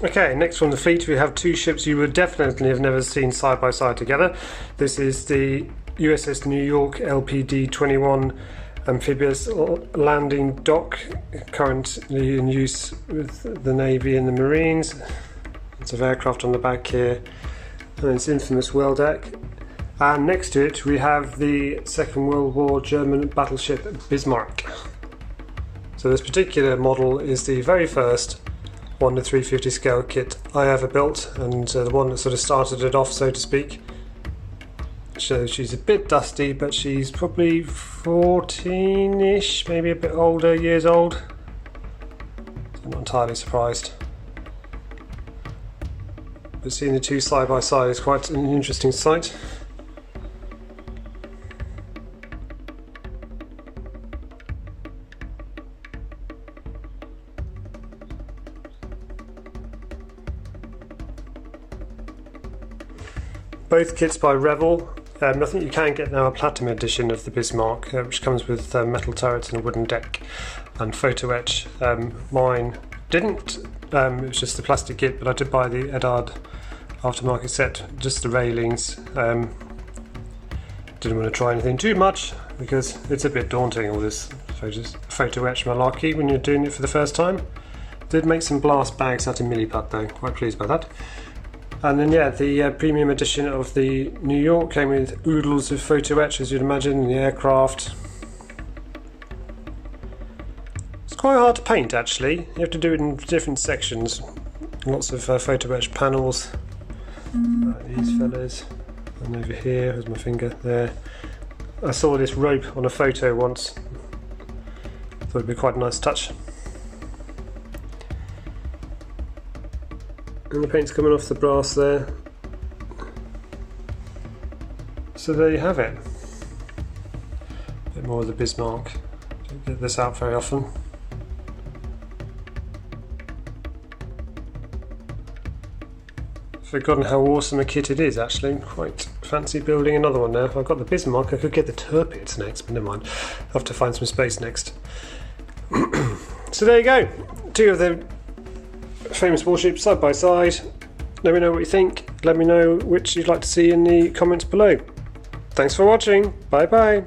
Okay, next from the fleet we have two ships you would definitely have never seen side by side together. This is the USS New York LPD-21 Amphibious landing dock, currently in use with the Navy and the Marines. Lots of aircraft on the back here, and its infamous well deck. And next to it we have the Second World War German Battleship Bismarck. So this particular model is the very first 1:350 scale kit I ever built, and the one that sort of started it off, so to speak. So she's a bit dusty, but she's probably 14-ish, maybe a bit older, years old. I'm not entirely surprised. But seeing the two side by side is quite an interesting sight. Both kits by Revell. I think you can get now a platinum edition of the Bismarck, which comes with metal turrets and a wooden deck and photo etch. Mine didn't, it was just the plastic kit, but I did buy the Edard aftermarket set, just the railings. Didn't want to try anything too much because it's a bit daunting, all this photo etch malarkey when you're doing it for the first time. Did make some blast bags out of milliput though, quite pleased by that. And then yeah, the premium edition of the New York came with oodles of photo etch, as you'd imagine, in the aircraft. It's quite hard to paint actually, you have to do it in different sections. Lots of photo etch panels. These fellas, and over here, there's my finger there. I saw this rope on a photo once, thought it'd be quite a nice touch. And the paint's coming off the brass there. So there you have it. A bit more of the Bismarck. Don't get this out very often. Forgotten how awesome a kit it is actually. Quite fancy building another one now. If I've got the Bismarck, I could get the Tirpitz next, but never mind. I'll have to find some space next. So there you go. Two of the famous warships side by side. Let me know what you think. Let me know which you'd like to see in the comments below. Thanks for watching. Bye bye.